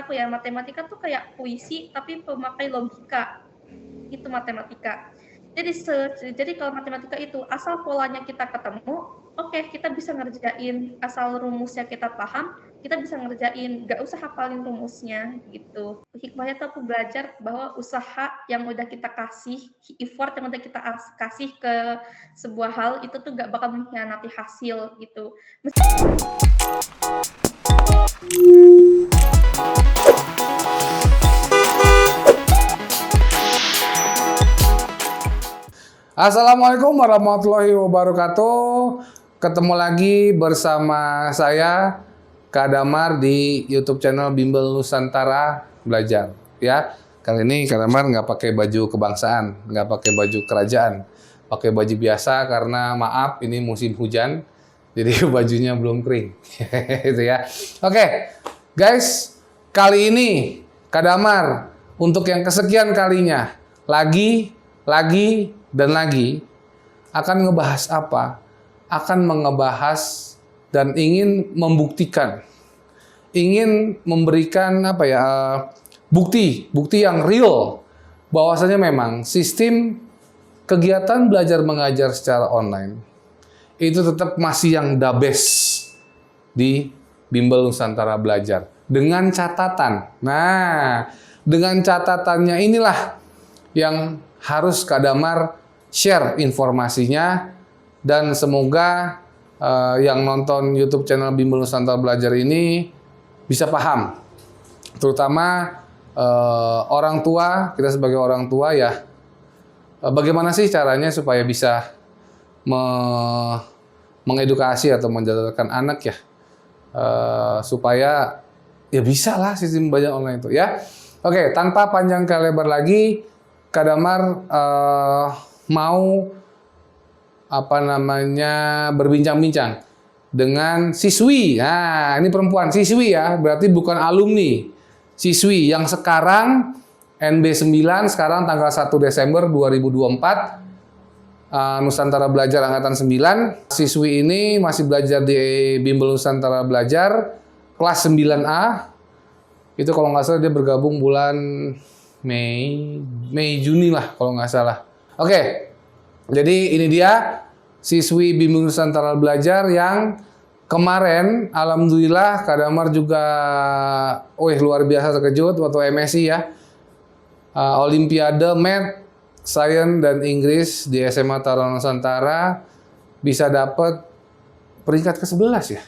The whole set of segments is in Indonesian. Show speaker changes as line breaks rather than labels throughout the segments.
aku ya, matematika tuh kayak puisi tapi pemakai logika. Itu matematika. Jadi kalau matematika itu asal polanya kita ketemu, oke, kita bisa ngerjain. Asal rumusnya kita paham, kita bisa ngerjain. Nggak usah hafalin rumusnya gitu. Hikmahnya tuh aku belajar bahwa usaha yang udah kita kasih, effort yang udah kita kasih ke sebuah hal itu tuh nggak bakal mengkhianati hasil gitu.
Assalamualaikum warahmatullahi wabarakatuh. Ketemu lagi bersama saya Kak Damar di YouTube channel Bimbel Nusantara Belajar. Ya, kali ini Kak Damar nggak pakai baju kebangsaan, nggak pakai baju kerajaan, pakai baju biasa karena maaf ini musim hujan, jadi bajunya belum kering. Itu ya. Oke, guys, kali ini Kak Damar untuk yang kesekian kalinya lagi dan lagi akan ngebahas apa? Akan ngebahas dan ingin membuktikan, ingin memberikan bukti yang real bahwasanya memang sistem kegiatan belajar mengajar secara online itu tetap masih yang the best di Bimbel Nusantara Belajar dengan catatan. Nah, dengan catatannya inilah yang harus Kak Damar share informasinya, dan semoga yang nonton YouTube channel Bimbel Nusantara Belajar ini bisa paham, terutama orang tua. Kita sebagai orang tua ya, bagaimana sih caranya supaya bisa mengedukasi atau menjalankan anak ya, supaya ya bisa lah sistem belajar online itu ya. Oke, tanpa panjang kali lebar lagi, Kak Damar mau berbincang-bincang dengan siswi. Nah, ini perempuan, siswi ya, berarti bukan alumni. Siswi yang sekarang NB9, sekarang tanggal 1 Desember 2024, Nusantara Belajar Angkatan 9. Siswi ini masih belajar di Bimbel Nusantara Belajar kelas 9A. Itu kalau nggak salah dia bergabung bulan Mei Juni lah kalau nggak salah. Oke, jadi ini dia siswi Bimbel Nusantara Belajar yang kemarin alhamdulillah Kak Damar juga luar biasa terkejut waktu MSI ya, Olimpiade Math, Science dan Inggris di SMA Taruna Nusantara bisa dapat peringkat ke-11 ya?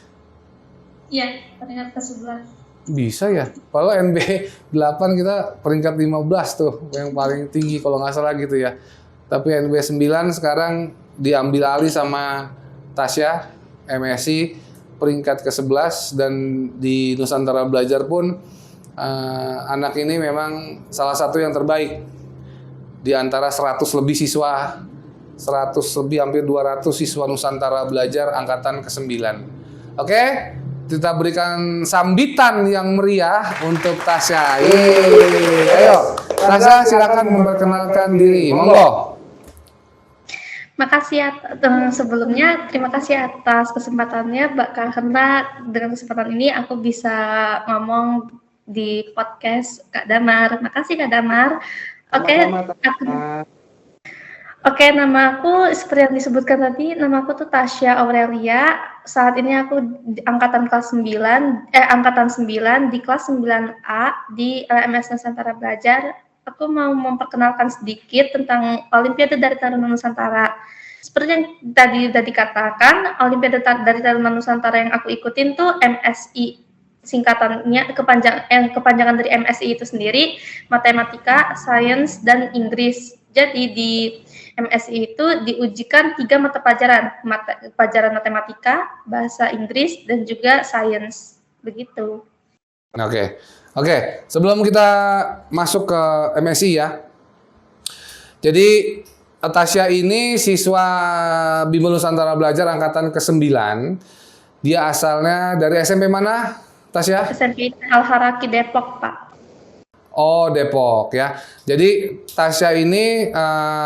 Iya, peringkat ke-11.
Bisa ya, kalau NB8 kita peringkat 15 tuh, yang paling tinggi kalau nggak salah gitu ya. Tapi NB9 sekarang diambil alih sama Tasya, MSI, peringkat ke-11. Dan di Nusantara Belajar pun anak ini memang salah satu yang terbaik di antara 100 lebih siswa, 100 lebih, hampir 200 siswa Nusantara Belajar angkatan ke-9. Oke? Kita berikan sambitan yang meriah untuk Tasya. Ayo, Tasya silakan memperkenalkan diri. Monggo.
Makasih sebelumnya, terima kasih atas kesempatannya, karena dengan kesempatan ini aku bisa ngomong di podcast Kak Damar. Makasih Kak Damar. Oke, nama aku seperti yang disebutkan tadi, nama aku tuh Tasya Aurelia. Saat ini aku angkatan 9 di kelas 9A di LMS Nusantara Belajar. Aku mau memperkenalkan sedikit tentang Olimpiade dari Taruna Nusantara. Seperti yang tadi dikatakan, Olimpiade dari Taruna Nusantara yang aku ikutin tuh MSI. Singkatannya kepanjangan dari MSI itu sendiri, Matematika, Sains, dan Inggris. Jadi di MSI itu diujikan 3 mata pelajaran, pelajaran matematika, bahasa Inggris, dan juga sains. Begitu.
Oke. Sebelum kita masuk ke MSI ya. Jadi Tasya ini siswa Bimbel Nusantara Belajar angkatan ke-9. Dia asalnya dari SMP mana, Tasya?
SMP Al-Haraki Depok, Pak.
Oh, Depok ya. Jadi Tasya ini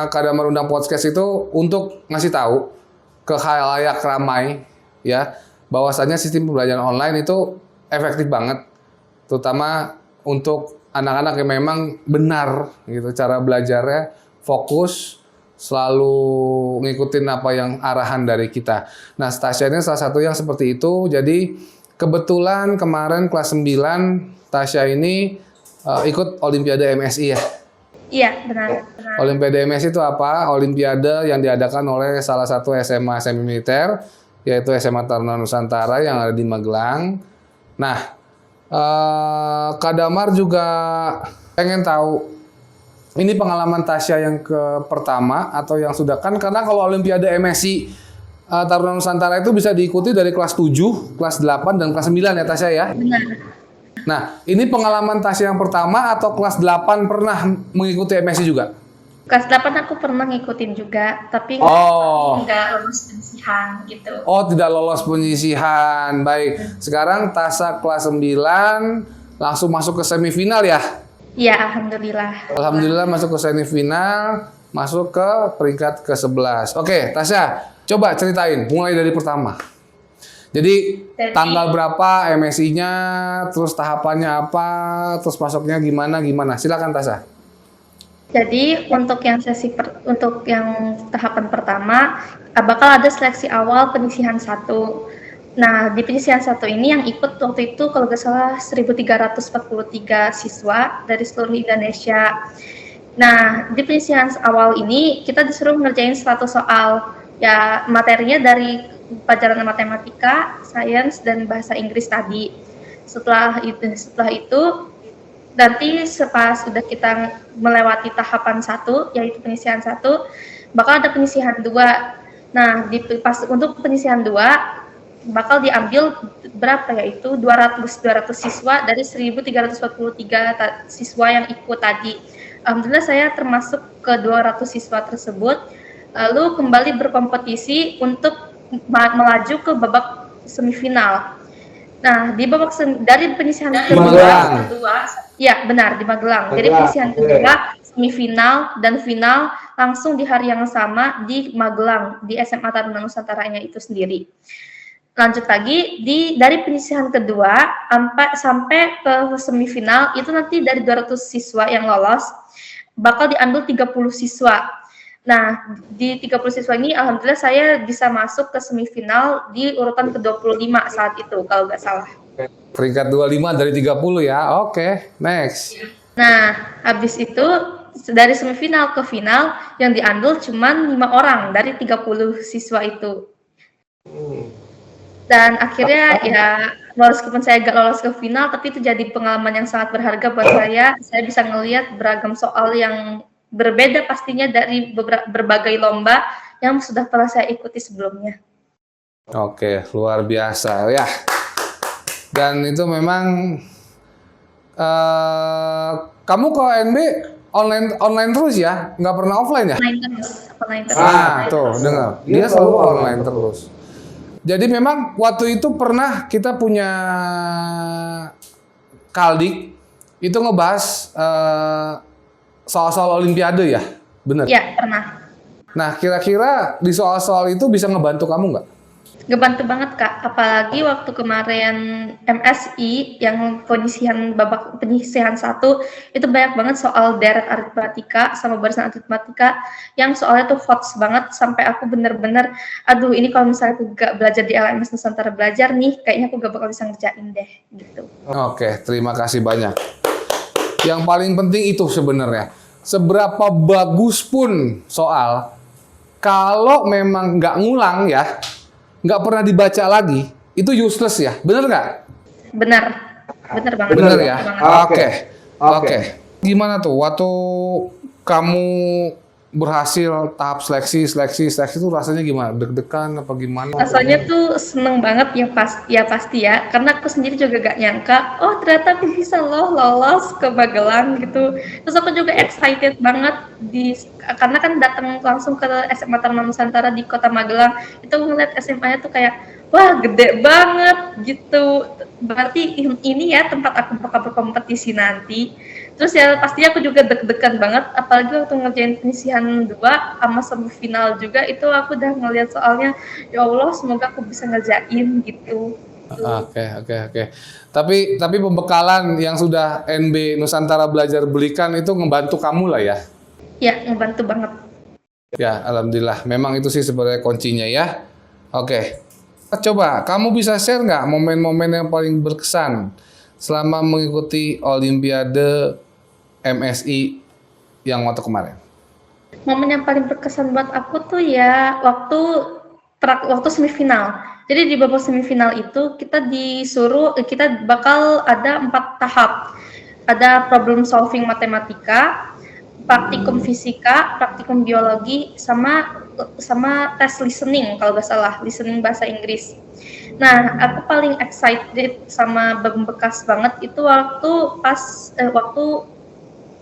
Kak Damar undang podcast itu untuk ngasih tahu ke khalayak ramai ya, bahwasanya sistem pembelajaran online itu efektif banget, terutama untuk anak-anak yang memang benar gitu cara belajarnya, fokus, selalu ngikutin apa yang arahan dari kita. Nah, Tasya ini salah satu yang seperti itu. Jadi kebetulan kemarin kelas 9 Tasya ini ikut Olimpiade MSI ya.
Iya, benar.
Olimpiade MSI itu apa? Olimpiade yang diadakan oleh salah satu SMA semi militer, yaitu SMA Taruna Nusantara yang ada di Magelang. Nah, Kak Damar juga pengen tahu, ini pengalaman Tasya yang pertama atau yang sudah kan, karena kalau Olimpiade MSI Taruna Nusantara itu bisa diikuti dari kelas 7, kelas 8, dan kelas 9 ya Tasya ya?
Benar.
Nah, ini pengalaman Tasya yang pertama atau kelas 8 pernah mengikuti MSI juga?
Kelas 8 aku pernah ngikutin juga, tapi nggak lolos penyisihan gitu.
Oh, tidak lolos penyisihan. Baik. Sekarang Tasya kelas 9 langsung masuk ke semifinal ya?
Iya, alhamdulillah.
Alhamdulillah masuk ke semifinal, masuk ke peringkat ke-11. Oke, Tasya, coba ceritain mulai dari pertama. Jadi tanggal berapa MSI-nya, terus tahapannya apa, terus masuknya gimana? Silakan Tasya.
Jadi untuk yang untuk yang tahapan pertama bakal ada seleksi awal penyisihan 1. Nah, di penyisihan 1 ini yang ikut waktu itu kalau nggak salah 1.343 siswa dari seluruh Indonesia. Nah, di penyisihan awal ini kita disuruh ngerjain 100 soal. Ya, materinya dari pelajaran matematika, sains, dan bahasa Inggris tadi. Setelah itu nanti pas sudah kita melewati tahapan 1, yaitu penyisihan 1, bakal ada penyisihan 2. Nah, untuk penyisihan 2 bakal diambil berapa, yaitu 200 siswa dari 1.343 siswa yang ikut tadi. Alhamdulillah saya termasuk ke 200 siswa tersebut, lalu kembali berkompetisi untuk melaju ke babak semifinal. Nah, di babak dari penyisihan kedua, ya benar di Magelang. Jadi penyisihan kedua, semifinal dan final langsung di hari yang sama di Magelang, di SMA Taruna Nusantaranya itu sendiri. Lanjut lagi dari penyisihan kedua sampai ke semifinal itu nanti dari 200 siswa yang lolos bakal diambil 30 siswa. Nah, di 30 siswa ini alhamdulillah saya bisa masuk ke semifinal di urutan ke-25 saat itu kalau nggak salah.
Peringkat 25 dari 30 ya. Oke, next.
Nah, habis itu dari semifinal ke final yang diambil cuma 5 orang dari 30 siswa itu. Dan akhirnya ya meskipun saya nggak lolos ke final, tapi itu jadi pengalaman yang sangat berharga buat saya. Saya bisa ngelihat beragam soal yang berbeda pastinya dari berbagai lomba yang sudah pernah saya ikuti sebelumnya.
Oke, luar biasa ya. Dan itu memang kamu ke ONB online terus ya, nggak pernah offline ya?
Online terus.
Tuh dengar, dia selalu online terus. Jadi memang waktu itu pernah kita punya Kaldik itu ngebahas soal-soal Olimpiade ya, bener?
Iya, pernah.
Nah, kira-kira di soal-soal itu bisa ngebantu kamu nggak?
Ngebantu banget Kak, apalagi waktu kemarin MSI yang babak penyisihan 1 itu banyak banget soal deret aritmatika sama barisan aritmatika yang soalnya tuh hot banget sampai aku bener-bener aduh ini kalau misalnya aku gak belajar di LMS Nusantara Belajar nih kayaknya aku gak bakal bisa ngerjain deh gitu.
Oke, terima kasih banyak. Yang paling penting itu sebenarnya, seberapa bagus pun soal, kalau memang nggak ngulang ya, nggak pernah dibaca lagi, itu useless ya, bener nggak?
Bener banget.
Bener ya? Oke. Gimana tuh, waktu kamu berhasil tahap seleksi itu rasanya gimana? Deg-degan apa gimana?
Rasanya tuh seneng banget ya pasti ya, karena aku sendiri juga gak nyangka, oh ternyata aku bisa lolos ke Magelang gitu. Terus aku juga excited banget karena kan datang langsung ke SMA Taruna Nusantara di Kota Magelang, itu ngeliat SMA-nya tuh kayak wah gede banget gitu. Berarti ini ya tempat aku bakal berkompetisi nanti. Terus ya pastinya aku juga deg-degan banget, apalagi waktu ngerjain penyisihan 2 sama semifinal juga, itu aku udah ngeliat soalnya, ya Allah semoga aku bisa ngerjain gitu.
Oke. Tapi pembekalan yang sudah NB Nusantara Belajar belikan itu ngebantu kamu lah ya.
Ya, ngebantu banget.
Ya, alhamdulillah. Memang itu sih sebenarnya kuncinya ya. Oke. Coba, kamu bisa share nggak momen-momen yang paling berkesan selama mengikuti Olimpiade MSI yang waktu kemarin?
Momen yang paling berkesan buat aku tuh ya waktu semifinal. Jadi di babak semifinal itu kita bakal ada 4 tahap. Ada problem solving matematika, praktikum fisika, praktikum biologi, sama tes listening kalau nggak salah, listening bahasa Inggris. Nah, aku paling excited sama bekas banget itu waktu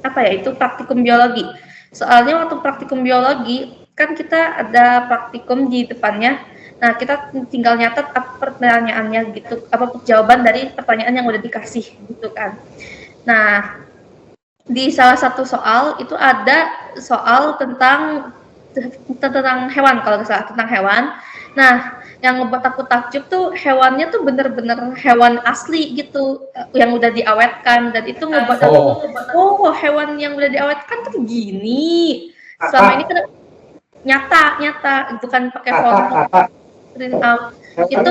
apa ya, itu praktikum biologi. Soalnya waktu praktikum biologi kan kita ada praktikum di depannya. Nah, kita tinggal nyatet apa pertanyaannya gitu, apa jawaban dari pertanyaan yang udah dikasih gitu kan. Nah, di salah satu soal itu ada soal tentang hewan kalau nggak salah, tentang hewan. Nah, yang ngebuat aku takjub tuh hewannya tuh bener-bener hewan asli gitu, yang udah diawetkan, dan itu ngebuat aku, oh hewan yang udah diawetkan tuh gini. Selama ini kan nyata, bukan pakai foto print out. Itu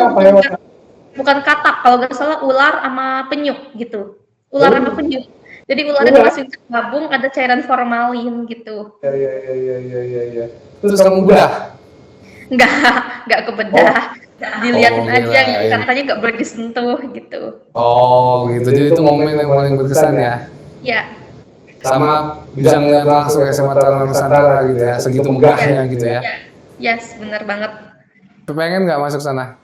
bukan katak, kalau nggak salah ular sama penyu gitu. Ular sama penyu. Jadi ularnya dimasukin ke tabung, ada cairan formalin gitu.
Ya. Terus kamu bedah?
Nggak kebedah. Diliatin aja, katanya nggak boleh disentuh gitu.
Oh gitu, jadi itu momen yang paling berkesan ya?
Ya.
Sama bisa ngeliat langsung SMA Taruna Nusantara gitu ya, segitu megahnya gitu ya?
Yes, benar banget.
Pengen nggak masuk sana?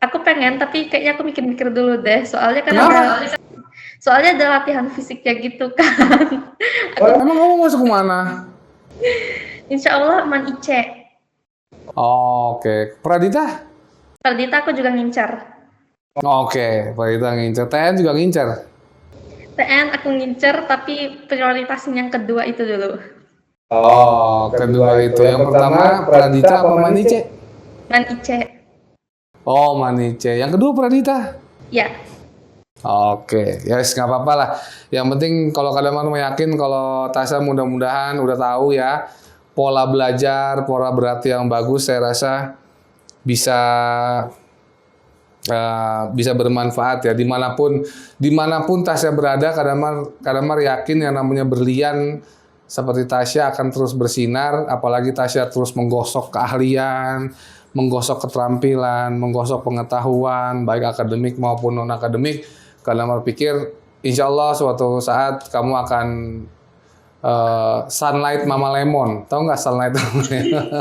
Aku pengen, tapi kayaknya aku mikir-mikir dulu deh, soalnya kan ada latihan fisiknya gitu kan.
Emang kamu masuk kemana?
Insya Allah Man IC.
Oke. Pradita
aku juga ngincar.
Oke, Pradita ngincer. TN juga ngincer?
TN aku ngincer, tapi prioritasin yang kedua itu dulu.
Oh, kedua itu. Yang pertama Pradita apa Man IC?
Man IC.
Oh, Man IC. Yang kedua Pradita?
Ya.
Oke, ya nggak apa-apa lah. Yang penting kalau kadang-kadang yakin kalau Tasya mudah-mudahan udah tahu ya pola belajar, pola berarti yang bagus. Saya rasa bisa bermanfaat ya dimanapun Tasya berada. Kadang-kadang yakin yang namanya berlian seperti Tasya akan terus bersinar. Apalagi Tasya terus menggosok keahlian, menggosok keterampilan, menggosok pengetahuan baik akademik maupun non akademik. Karena berpikir, insya Allah suatu saat kamu akan sunlight Mama Lemon. Tahu nggak sunlight Mama Lemon?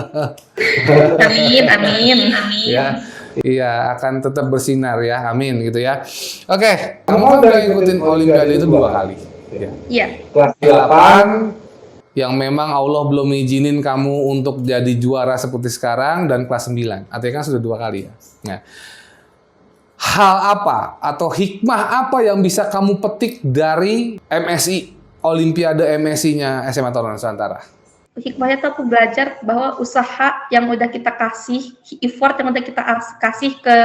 Amin.
Ya, iya akan tetap bersinar ya, amin gitu ya. Oke, kamu kan udah ikutin Olimpiade itu 2 kali.
Iya.
Kelas 8 yang memang Allah belum izinin kamu untuk jadi juara seperti sekarang, dan kelas 9. Artinya kan sudah 2 kali ya. Nah, hal apa atau hikmah apa yang bisa kamu petik dari MSI, Olimpiade MSI-nya SMA Taruna Nusantara?
Hikmahnya tuh aku belajar bahwa usaha yang udah kita kasih, effort yang udah kita kasih ke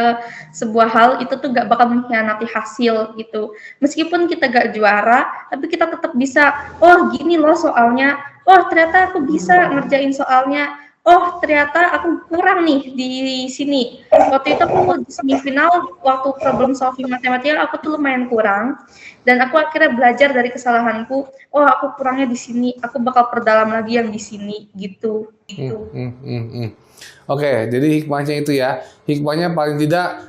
sebuah hal itu tuh gak bakal mengkhianati hasil gitu. Meskipun kita gak juara, tapi kita tetap bisa, oh gini loh soalnya, oh ternyata aku bisa ngerjain soalnya, oh ternyata aku kurang nih di sini. Waktu itu aku di semifinal, waktu problem solving matematika aku tuh lumayan kurang, dan aku akhirnya belajar dari kesalahanku. Oh aku kurangnya di sini, aku bakal perdalam lagi yang di sini gitu.
Oke, jadi hikmahnya itu ya. Hikmahnya paling tidak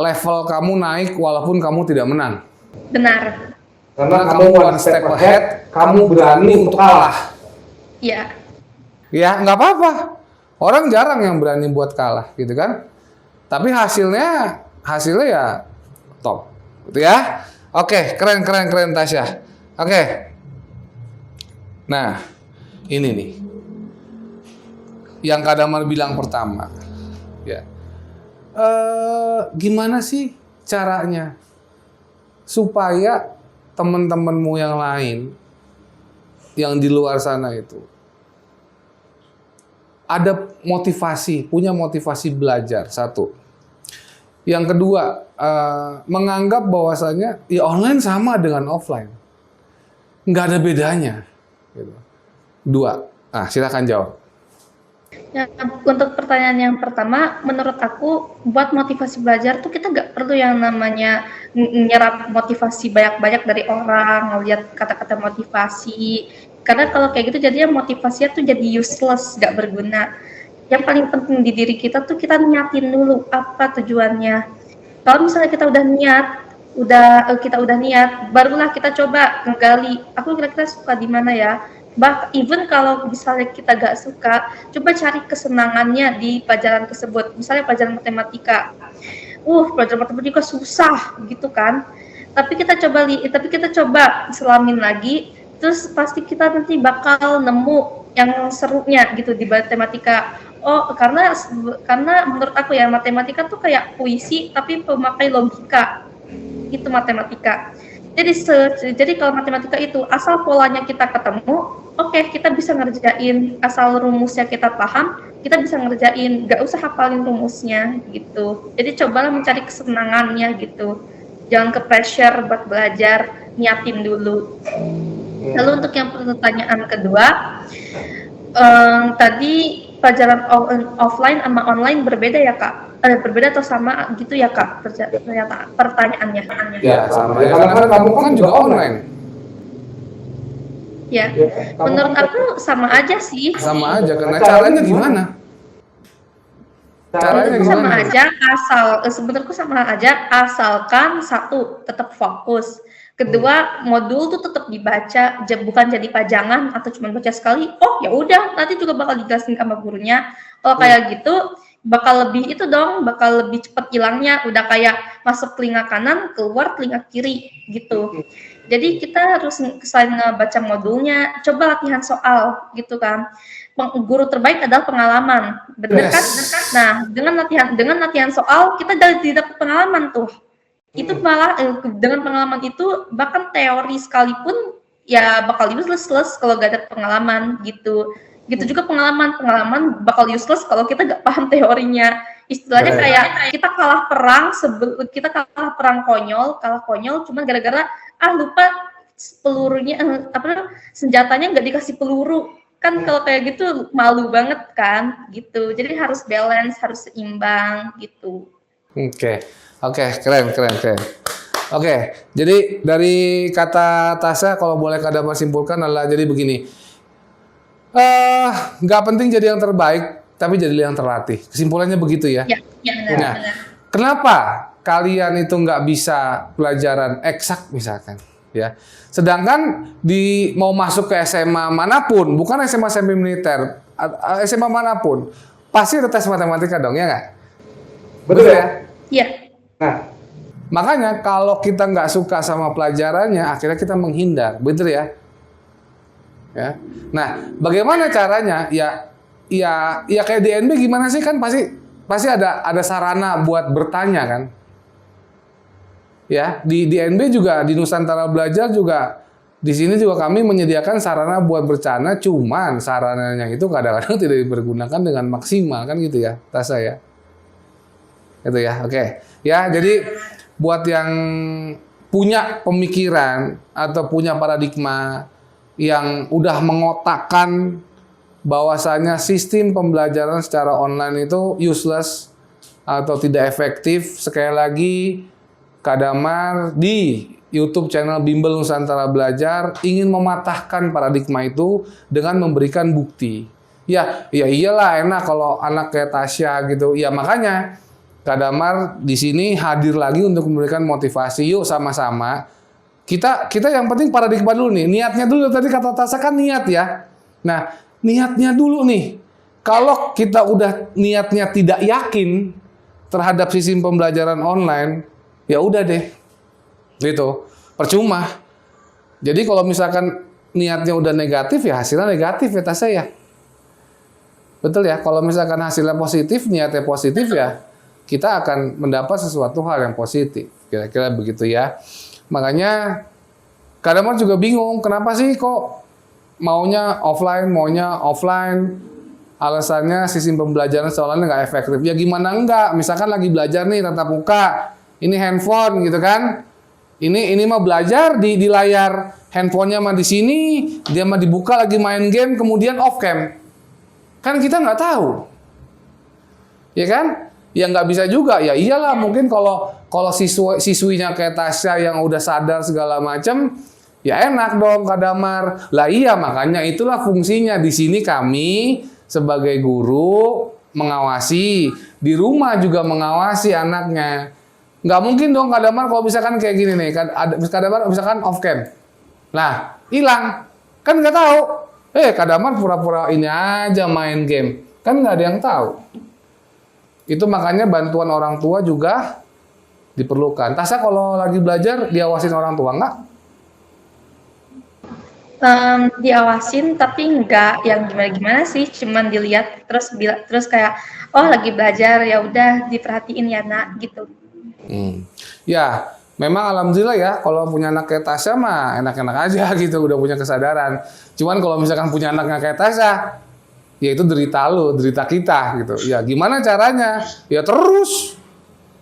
level kamu naik walaupun kamu tidak menang.
Benar.
Karena kamu one step ahead, kamu berani untuk kalah.
Iya.
Ya nggak apa-apa. Orang jarang yang berani buat kalah, gitu kan? Tapi hasilnya ya top, gitu ya. Oke, keren Tasya. Oke. Nah, ini nih yang Kak Damar bilang pertama, ya. Gimana sih caranya supaya teman-temanmu yang lain yang di luar sana itu ada motivasi, punya motivasi belajar, satu. Yang kedua, menganggap bahwasanya ya online sama dengan offline. Nggak ada bedanya. Gitu. Dua. Nah, silakan jawab.
Ya, untuk pertanyaan yang pertama, menurut aku buat motivasi belajar tuh kita nggak perlu yang namanya nyerap motivasi banyak-banyak dari orang, ngeliat kata-kata motivasi. Karena kalau kayak gitu jadinya motivasinya tuh jadi useless, nggak berguna. Yang paling penting di diri kita tuh kita niatin dulu apa tujuannya. Kalau misalnya kita udah niat, barulah kita coba menggali. Aku kira-kira suka di mana ya. Even kalau misalnya kita gak suka, coba cari kesenangannya di pelajaran tersebut. Misalnya pelajaran matematika. Pelajaran matematika susah gitu kan. Tapi kita coba selamin lagi, terus pasti kita nanti bakal nemu yang serunya gitu di matematika. Karena menurut aku ya matematika tuh kayak puisi tapi pemakai logika. Itu matematika. Jadi kalau matematika itu asal polanya kita ketemu, kita bisa ngerjain. Asal rumusnya kita paham, kita bisa ngerjain. Gak usah hafalin rumusnya gitu. Jadi cobalah mencari kesenangannya gitu. Jangan ke pressure buat belajar, niatin dulu. Lalu untuk yang pertanyaan kedua, tadi pelajaran offline sama online berbeda ya Kak? Berbeda atau sama gitu ya Kak? Ternyata pertanyaannya.
Ya, sama. Ya, karena kamu kan juga online.
Ya, menurut aku sama aja sih.
Sama aja, karena caranya gimana? Caranya gimana?
Sama aja, sebenarnya sama aja asalkan satu tetap fokus. Kedua, modul tuh tetap dibaca, bukan jadi pajangan atau cuma baca sekali. Ya udah, nanti juga bakal dijelasin sama gurunya. Kalau kayak gitu, bakal lebih cepat hilangnya. Udah kayak masuk telinga kanan, keluar telinga kiri gitu. Jadi kita harus selain baca modulnya, coba latihan soal gitu kan. Guru terbaik adalah pengalaman, bener kan? Nah, dengan latihan soal kita jadi dapat pengalaman tuh. Itu malah dengan pengalaman itu bahkan teori sekalipun ya bakal useless kalau gak ada pengalaman gitu. Gitu juga pengalaman bakal useless kalau kita gak paham teorinya. Istilahnya kayak kita kalah perang konyol cuma gara-gara lupa pelurunya senjatanya nggak dikasih peluru. Kan kalau kayak gitu malu banget kan gitu. Jadi harus balance, harus seimbang gitu.
Oke, keren. Oke, jadi dari kata Tasya kalau boleh Kadamar simpulkan adalah jadi begini. Nggak penting jadi yang terbaik, tapi jadi yang terlatih. Kesimpulannya begitu ya?
Ya, benar.
Kenapa kalian itu nggak bisa pelajaran eksak misalkan? Ya, sedangkan mau masuk ke SMA manapun, bukan SMA SMP militer, SMA manapun, pasti ada tes matematika dong, ya nggak? Betul ya?
Iya.
Nah, makanya kalau kita nggak suka sama pelajarannya, akhirnya kita menghindar, betul ya? Ya. Nah, bagaimana caranya? Ya kayak di NB gimana sih, kan pasti ada sarana buat bertanya kan? Ya, di NB juga, di Nusantara Belajar juga, di sini juga kami menyediakan sarana buat bercanda, cuman sarananya itu kadang-kadang tidak dipergunakan dengan maksimal kan gitu ya, Tasya ya? Gitu ya, oke. Ya, jadi buat yang punya pemikiran atau punya paradigma yang udah mengotakkan bahwasanya sistem pembelajaran secara online itu useless atau tidak efektif, sekali lagi Kadamar di YouTube channel Bimbel Nusantara Belajar ingin mematahkan paradigma itu dengan memberikan bukti. Ya iyalah enak kalau anak kayak Tasya gitu. Ya makanya Kadamar di sini hadir lagi untuk memberikan motivasi. Yuk sama-sama. Kita yang penting paradigma dulu nih. Niatnya dulu, tadi kata Tasya kan niat ya. Nah, niatnya dulu nih. Kalau kita udah niatnya tidak yakin terhadap sistem pembelajaran online, ya udah deh. Gitu. Percuma. Jadi kalau misalkan niatnya udah negatif, ya hasilnya negatif ya Tasya ya. Betul ya? Kalau misalkan hasilnya positif, niatnya positif ya, kita akan mendapat sesuatu hal yang positif. Kira-kira begitu ya. Makanya Kadamar juga bingung, kenapa sih kok maunya offline. alasannya sistem pembelajaran sekolahnya nggak efektif. Ya gimana enggak? Misalkan lagi belajar nih tatap muka, ini handphone gitu kan? Ini mah belajar di layar handphonenya mah di sini, dia mah dibuka lagi main game, kemudian off cam. Kan kita nggak tahu, ya kan? Ya nggak bisa juga. Ya iyalah, mungkin kalau siswinya kayak Tasya yang udah sadar segala macam. Ya enak dong Kak Damar. Lah iya, makanya itulah fungsinya. Di sini kami sebagai guru mengawasi. Di rumah juga mengawasi anaknya. Nggak mungkin dong Kak Damar kalau misalkan kayak gini nih. Kak Damar misalkan off cam. Nah, hilang. Kan nggak tahu. Kak Damar pura-pura ini aja main game. Kan nggak ada yang tahu. Itu makanya bantuan orang tua juga diperlukan. Tasya kalau lagi belajar diawasin orang tua nggak?
Diawasin tapi nggak yang gimana-gimana sih, cuman dilihat terus kayak oh lagi belajar ya udah diperhatiin ya nak gitu.
Ya memang alhamdulillah ya kalau punya anak kayak Tasya mah enak-enak aja gitu, udah punya kesadaran. Cuman kalau misalkan punya anaknya kayak Tasya, ya itu derita lu, derita kita gitu. Ya gimana caranya? Ya terus.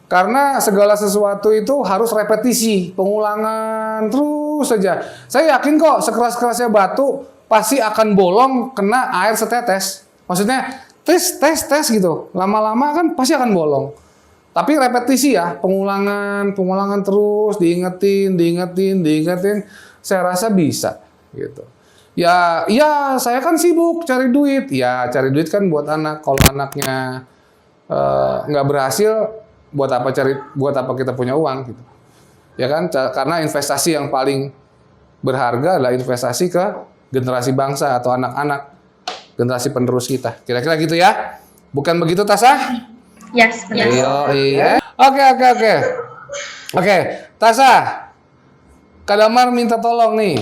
Karena segala sesuatu itu harus repetisi, pengulangan terus saja. Saya yakin kok sekeras-kerasnya batu pasti akan bolong kena air setetes. Maksudnya tes gitu. Lama-lama kan pasti akan bolong. Tapi repetisi ya, pengulangan terus, diingetin. Saya rasa bisa gitu. Ya saya kan sibuk cari duit. Ya cari duit kan buat anak. Kalau anaknya nggak berhasil, buat apa kita punya uang gitu. Ya kan? Karena investasi yang paling berharga adalah investasi ke generasi bangsa atau anak-anak, generasi penerus kita. Kira-kira gitu ya? Bukan begitu Tasya?
Yes, benar.
Iya. Oke, Tasya. Kak Damar minta tolong nih.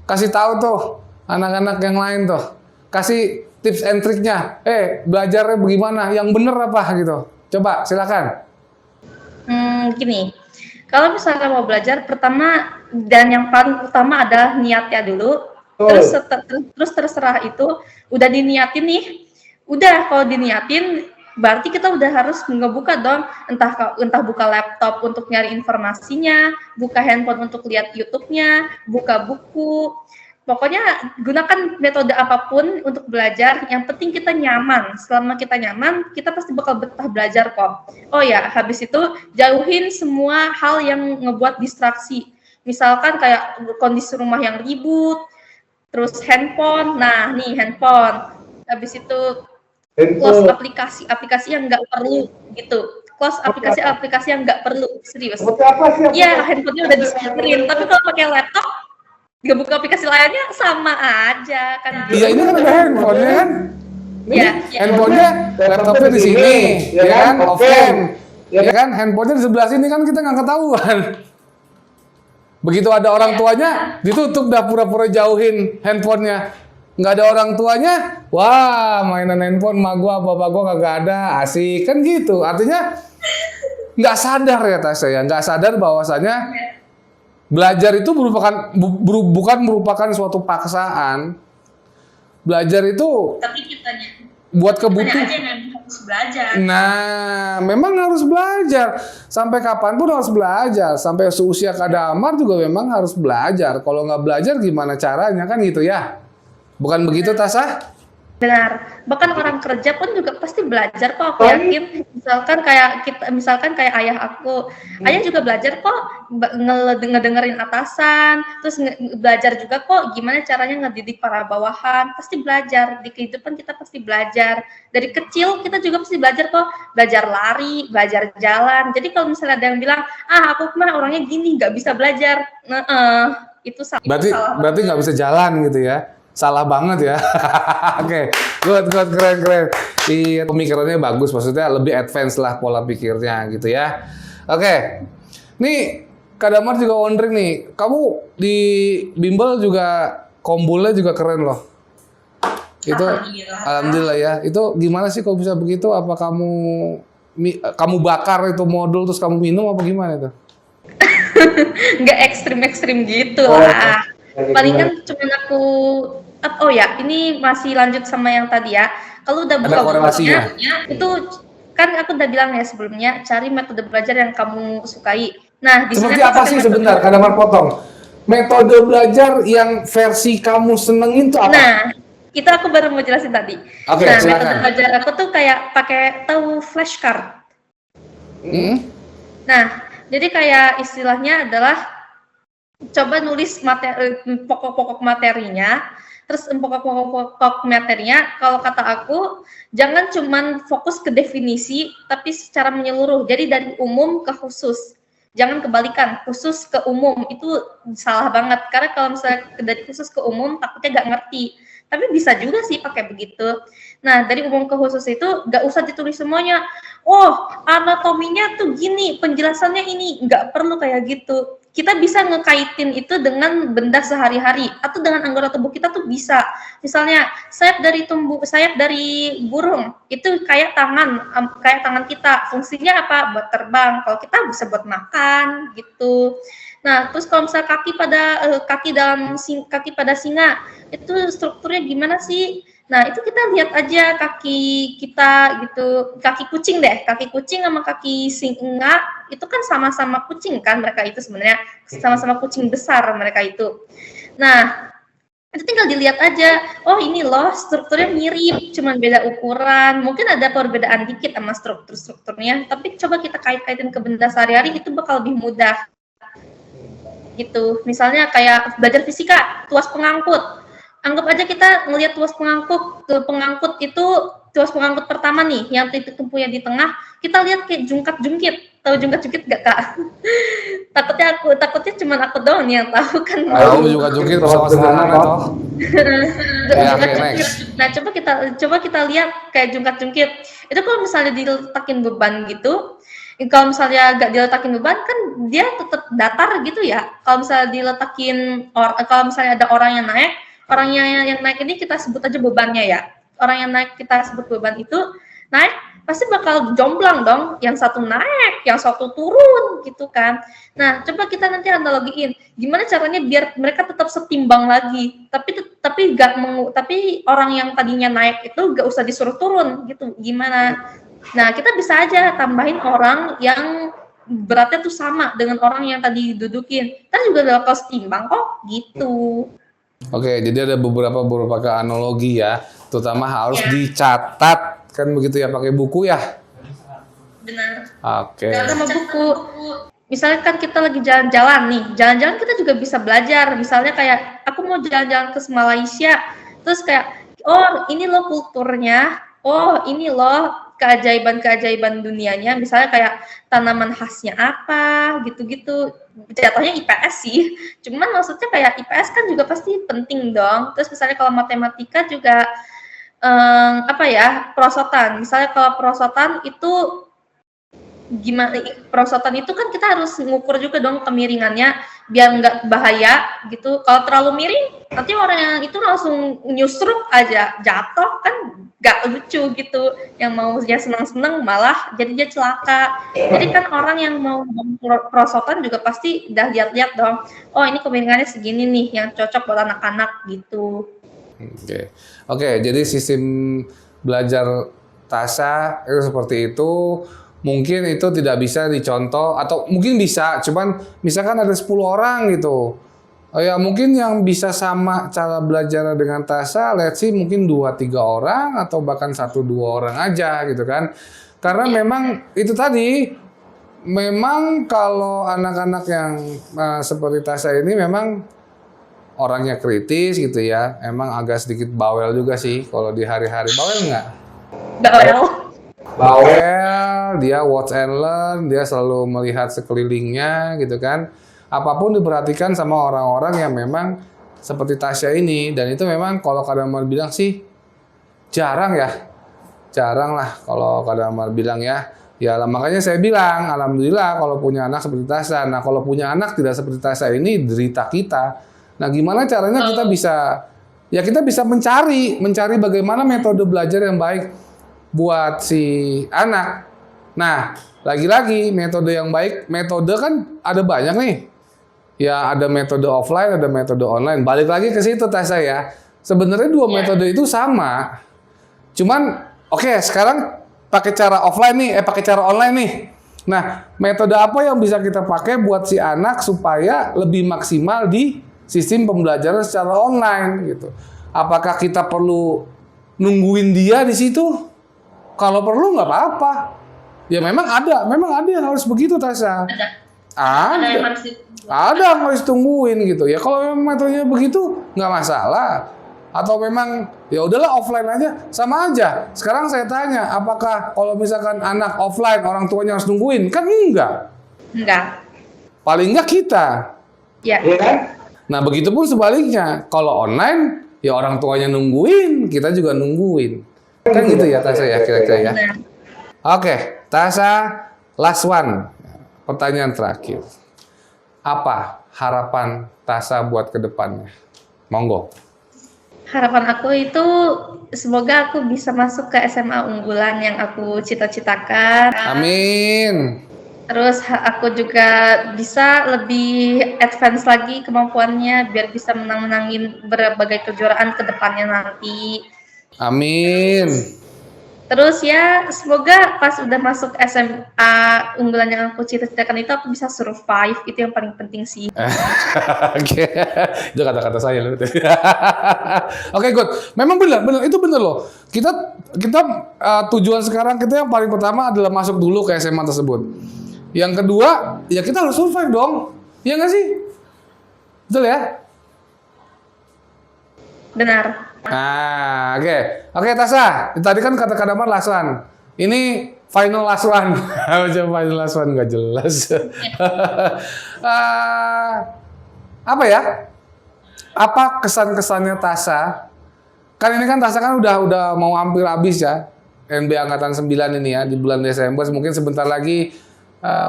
Kasih tahu tuh anak-anak yang lain tuh. Kasih tips and triknya. Belajarnya bagaimana? Yang bener apa gitu. Coba silakan.
Gini, kalau misalnya mau belajar, pertama dan yang paling utama adalah niatnya dulu. Terus terserah itu udah diniatin nih, udah kalau diniatin berarti kita udah harus ngebuka dong, entah buka laptop untuk nyari informasinya, buka handphone untuk lihat YouTube-nya, buka buku. Pokoknya gunakan metode apapun untuk belajar, yang penting kita nyaman. Selama kita nyaman, kita pasti bakal betah belajar kok. Oh ya, habis itu jauhin semua hal yang ngebuat distraksi. Misalkan kayak kondisi rumah yang ribut, terus handphone. Nah, nih handphone. Habis itu close aplikasi yang nggak perlu gitu. Close aplikasi yang nggak perlu, serius. Iya, handphonenya udah di-screen, tapi kalau pakai laptop nggak buka aplikasi lainnya sama aja kan.
Iya, ini kan ada handphonenya kan.
Iya.
Handphonenya, laptopnya di sini, ya kan, off cam, ya kan, handphonenya di sebelah sini kan kita nggak ketahuan. Begitu ada orang tuanya, ditutup dah pura-pura jauhin handphonenya. Nggak ada orang tuanya, wah mainan handphone mak gua, bapak gua kagak ada, asik kan gitu. Artinya nggak sadar ya Tasya, nggak sadar bahwasanya belajar itu bukan merupakan suatu paksaan. Belajar itu
Tapi kitanya
buat kebutuhan.
aja yang harus belajar.
Nah, memang harus belajar. Sampai kapanpun harus belajar. Sampai seusia Kak Damar juga memang harus belajar. Kalau nggak belajar gimana caranya kan gitu ya? Bukan begitu Tasya?
Benar. Bahkan orang kerja pun juga pasti belajar kok, aku yakin. Misalkan kayak ayah aku. Ayah juga belajar kok ngedengerin atasan, terus belajar juga kok gimana caranya ngedidik para bawahan. Pasti belajar. Di kehidupan kita pasti belajar. Dari kecil kita juga pasti belajar kok. Belajar lari, belajar jalan. Jadi kalau misalnya ada yang bilang, aku mah orangnya gini, nggak bisa belajar. Itu salah.
Berarti nggak bisa jalan gitu ya? Salah banget ya. Oke, good, keren. Iya, pemikirannya bagus, maksudnya lebih advance lah pola pikirnya gitu ya. Oke, nih Kak Damar juga wondering nih, kamu di bimbel juga kombulnya juga keren loh. Itu alhamdulillah ya. Itu gimana sih kok bisa begitu? Apa kamu bakar itu modul terus kamu minum apa gimana itu?
Nggak ekstrim gitu lah. Palingan cuma aku Oh ya, ini masih lanjut sama yang tadi ya. Kalau udah buka
korelasinya,
itu kan aku udah bilang ya sebelumnya, cari metode belajar yang kamu sukai. Nah, di
seperti apa sih sebentar, Kak Damar potong. Metode belajar yang versi kamu senengin tuh apa?
Nah, itu aku baru mau jelasin tadi.
Oke,
nah,
silakan.
metode belajar aku tuh kayak pakai tahu flashcard. Nah, jadi kayak istilahnya adalah coba nulis pokok-pokok materinya, terus pokok-pokok materinya, kalau kata aku, jangan cuman fokus ke definisi, tapi secara menyeluruh. Jadi dari umum ke khusus. Jangan kebalikan, khusus ke umum, itu salah banget. Karena kalau misalnya dari khusus ke umum, takutnya nggak ngerti. Tapi bisa juga sih pakai begitu. Nah, dari umum ke khusus itu nggak usah ditulis semuanya. Oh, anatominya tuh gini, penjelasannya ini. Nggak perlu kayak gitu. Kita bisa ngekaitin itu dengan benda sehari-hari atau dengan anggota tubuh kita tuh bisa. Misalnya sayap dari burung itu kayak tangan kita. Fungsinya apa? Buat terbang. Kalau kita bisa buat makan gitu. Nah, terus kalau misalnya kaki pada singa itu strukturnya gimana sih? Nah, itu kita lihat aja kaki kita gitu, kaki kucing sama kaki singa itu kan sama-sama kucing kan, mereka itu sebenarnya sama-sama kucing besar mereka itu. Nah, itu tinggal dilihat aja, oh ini loh strukturnya mirip, cuman beda ukuran, mungkin ada perbedaan dikit sama strukturnya, tapi coba kita kait-kaitin ke benda sehari-hari, itu bakal lebih mudah. Gitu, misalnya kayak belajar fisika, tuas pengangkut. Anggap aja kita ngelihat tuas pengangkut itu tuas pengangkut pertama nih, yang titik tumpunya di tengah, kita lihat kayak jungkat-jungkit. Tahu jungkat-jungkit gak, Kak? takutnya cuma aku doang yang tahu kan.
Tahu jungkat-jungkit bersama sederhana toh.
Nah, coba kita lihat kayak jungkat-jungkit. Itu kalau misalnya diletakin beban gitu, kalau misalnya gak diletakin beban kan dia tetap datar gitu ya. Kalau misalnya kalau misalnya ada orang yang naik, yang naik ini kita sebut aja bebannya ya. Orang yang naik kita sebut beban itu naik, pasti bakal jomplang dong. Yang satu naik, yang satu turun gitu kan. Nah, coba kita nanti analogiin gimana caranya biar mereka tetap setimbang lagi. Tapi orang yang tadinya naik itu gak usah disuruh turun gitu. Gimana? Nah, kita bisa aja tambahin orang yang beratnya tuh sama dengan orang yang tadi dudukin. Kan juga bakal setimbang kok gitu.
Oke, jadi ada beberapa analogi ya, terutama harus dicatat kan begitu ya, pakai buku ya.
Benar.
Oke.
Sama buku. Misalnya kan kita lagi jalan-jalan nih, jalan-jalan kita juga bisa belajar. Misalnya kayak aku mau jalan-jalan ke Malaysia, terus kayak oh ini loh kulturnya, oh ini loh keajaiban dunianya. Misalnya kayak tanaman khasnya apa, gitu-gitu. Jatuhnya IPS sih, cuman maksudnya kayak IPS kan juga pasti penting dong. Terus misalnya kalau matematika juga perosotan. Misalnya kalau perosotan itu gimana? Perosotan itu kan kita harus ngukur juga dong kemiringannya biar nggak bahaya gitu. Kalau terlalu miring, nanti orang yang itu langsung nyusruk aja jatuh kan nggak lucu gitu. Yang mau dia senang-senang malah jadi dia celaka. Jadi kan orang yang mau perosotan juga pasti udah lihat-lihat dong. Oh ini kemiringannya segini nih yang cocok buat anak-anak gitu.
Oke, jadi sistem belajar TASA itu seperti itu. Mungkin itu tidak bisa dicontoh, atau mungkin bisa, cuman misalkan ada 10 orang gitu. Ya mungkin yang bisa sama cara belajar dengan TASA, let's see mungkin 2-3 orang atau bahkan 1-2 orang aja gitu kan. Karena memang itu tadi, memang kalau anak-anak yang seperti TASA ini memang orangnya kritis gitu ya, emang agak sedikit bawel juga sih kalau di hari-hari. Bawel nggak? Bawel, dia watch and learn, dia selalu melihat sekelilingnya gitu kan. Apapun diperhatikan sama orang-orang yang memang seperti Tasya ini. Dan itu memang kalau Kak Damar bilang sih jarang lah kalau Kak Damar bilang ya. Ya makanya saya bilang alhamdulillah kalau punya anak seperti Tasya. Nah kalau punya anak tidak seperti Tasya ini derita kita. Nah gimana caranya kita bisa mencari bagaimana metode belajar yang baik buat si anak. Nah, lagi-lagi metode yang baik, metode kan ada banyak nih. Ya, ada metode offline, ada metode online. Balik lagi ke situ Tasya ya. Sebenarnya dua metode itu sama. Cuman sekarang pakai cara offline nih, pakai cara online nih. Nah, metode apa yang bisa kita pakai buat si anak supaya lebih maksimal di sistem pembelajaran secara online gitu. Apakah kita perlu nungguin dia di situ? Kalau perlu nggak apa-apa. Ya memang ada yang harus begitu, Tasya. Ada yang harus tungguin gitu. Ya kalau memang metodenya begitu nggak masalah. Atau memang ya udahlah offline aja, sama aja. Sekarang saya tanya, apakah kalau misalkan anak offline orang tuanya harus nungguin? Kan enggak. Paling enggak kita.
Ya.
Nah, begitupun sebaliknya. Kalau online ya orang tuanya nungguin, kita juga nungguin. Kan gitu ya Tasya ya kira-kira ya. Oke, Tasya, last one. Pertanyaan terakhir. Apa harapan Tasya buat kedepannya? Monggo.
Harapan aku itu semoga aku bisa masuk ke SMA unggulan yang aku cita-citakan.
Amin.
Terus aku juga bisa lebih advance lagi kemampuannya biar bisa menang-menangin berbagai kejuaraan ke depannya nanti.
Amin.
Terus ya semoga pas udah masuk SMA unggulan yang aku cita-citakan itu aku bisa survive, itu yang paling penting sih.
Oke, itu kata-kata saya loh. Oke, good. Memang benar itu benar loh. Kita tujuan sekarang kita yang paling pertama adalah masuk dulu ke SMA tersebut. Yang kedua, ya kita harus survive dong. Iya nggak sih? Betul ya?
Benar.
Nah, oke Tasya. Tadi kan kata Kadamar last one. Ini final last one. Macam final last one nggak jelas. Apa ya? Apa kesan-kesannya Tasya? Kan ini kan Tasya kan udah mau hampir habis ya. NB Angkatan 9 ini ya di bulan Desember. Mungkin sebentar lagi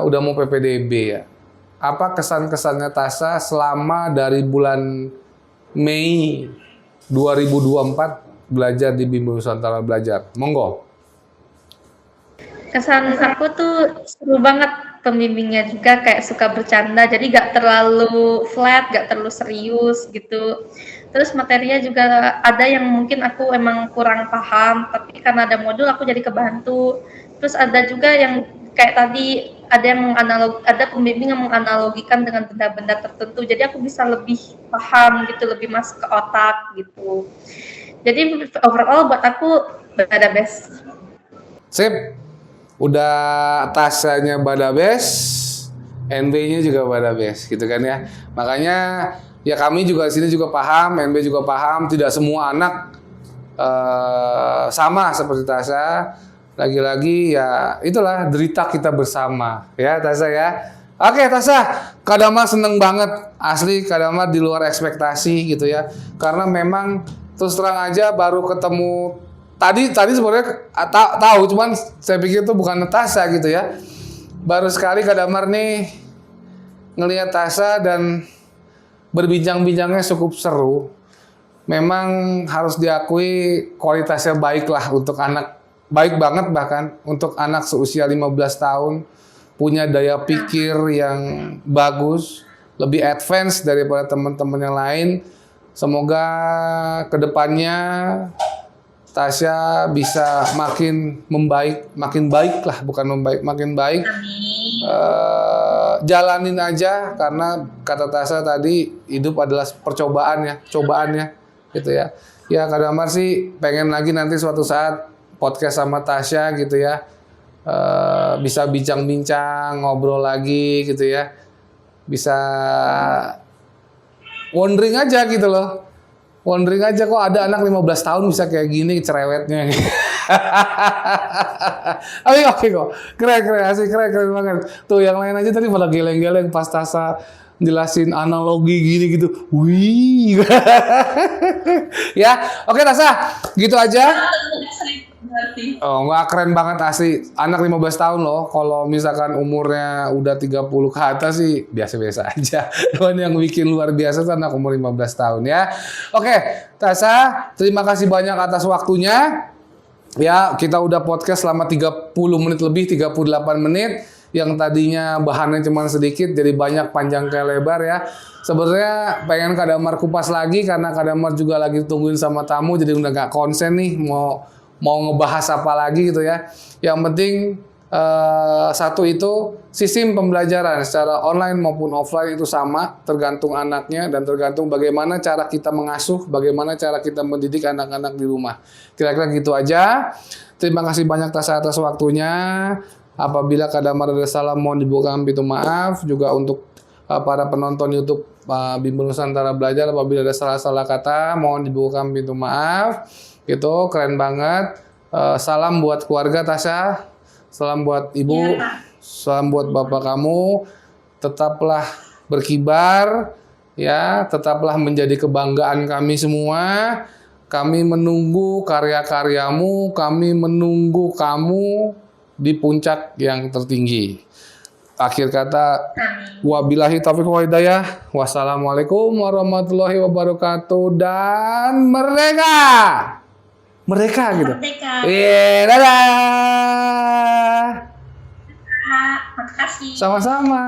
udah mau PPDB ya. Apa kesan-kesannya Tasya selama dari bulan Mei 2024 belajar di Bimbel Nusantara Belajar? Monggo.
Kesan aku tuh seru banget, pembimbingnya juga kayak suka bercanda, jadi gak terlalu flat, gak terlalu serius gitu. Terus materinya juga ada yang mungkin aku emang kurang paham, tapi karena ada modul aku jadi kebantu. Terus ada juga yang kayak tadi ada pembimbing yang menganalogikan dengan benda-benda tertentu, jadi aku bisa lebih paham gitu, lebih masuk ke otak gitu. Jadi overall buat aku beda best.
Sip. Udah Tasyanya Badabes, NB-nya juga Badabes gitu kan ya. Makanya ya kami juga di sini juga paham, NB juga paham, tidak semua anak sama seperti Tasya. Lagi-lagi ya itulah derita kita bersama ya Tasya ya. Oke Tasya, Kadamar seneng banget, asli Kadamar di luar ekspektasi gitu ya. Karena memang terus terang aja baru ketemu tadi sebenarnya tahu, cuman saya pikir itu bukan Tasya gitu ya. Baru sekali Kadamar nih ngelihat Tasya dan berbincang-bincangnya cukup seru. Memang harus diakui kualitasnya baik lah untuk anak, baik banget bahkan untuk anak seusia 15 tahun, punya daya pikir yang bagus, lebih advance daripada teman-teman yang lain. Semoga kedepannya Tasya bisa makin baik lah, bukan membaik, makin baik. Jalanin aja, karena kata Tasya tadi hidup adalah percobaannya, gitu ya. Ya Kadamar sih pengen lagi nanti suatu saat podcast sama Tasya gitu ya, bisa bincang-bincang, ngobrol lagi gitu ya, bisa wondering aja gitu loh. Wondering aja kok ada anak 15 tahun bisa kayak gini cerewetnya. Oke kok. Keren asik, keren banget. Tuh yang lain aja tadi pada geleng-geleng pas Tasya jelasin analogi gini gitu. Wih. Ya, oke Tasya, gitu aja. Oh, enggak, keren banget asli. Anak 15 tahun loh. Kalau misalkan umurnya udah 30 ke atas sih biasa-biasa aja. Cuman yang bikin luar biasa tuh anak umur 15 tahun ya. Oke, Tasya, terima kasih banyak atas waktunya. Ya, kita udah podcast selama 30 menit lebih, 38 menit. yang tadinya bahannya cuma sedikit jadi banyak panjang kayak lebar ya. Sebenarnya pengen Kak Damar kupas lagi karena Kak Damar juga lagi tungguin sama tamu jadi udah gak konsen nih mau ngebahas apa lagi gitu ya. Yang penting satu itu sistem pembelajaran secara online maupun offline itu sama, tergantung anaknya dan tergantung bagaimana cara kita mengasuh, bagaimana cara kita mendidik anak-anak di rumah. Kira-kira gitu aja. Terima kasih banyak atas waktunya. Apabila Kak Damar ada salah mohon dibukakan pintu maaf. Juga untuk para penonton YouTube Bimbel Nusantara Belajar, apabila ada salah-salah kata mohon dibukakan pintu maaf. Gitu, keren banget. Salam buat keluarga Tasya. Salam buat ibu, salam buat bapak kamu, tetaplah berkibar, ya, tetaplah menjadi kebanggaan kami semua. Kami menunggu karya-karyamu, kami menunggu kamu di puncak yang tertinggi. Akhir kata, wabillahi taufiq wal hidayah. Wassalamualaikum warahmatullahi wabarakatuh dan merdeka! Merdeka gitu.
Merdeka.
Dadah.
Makasih.
Sama-sama.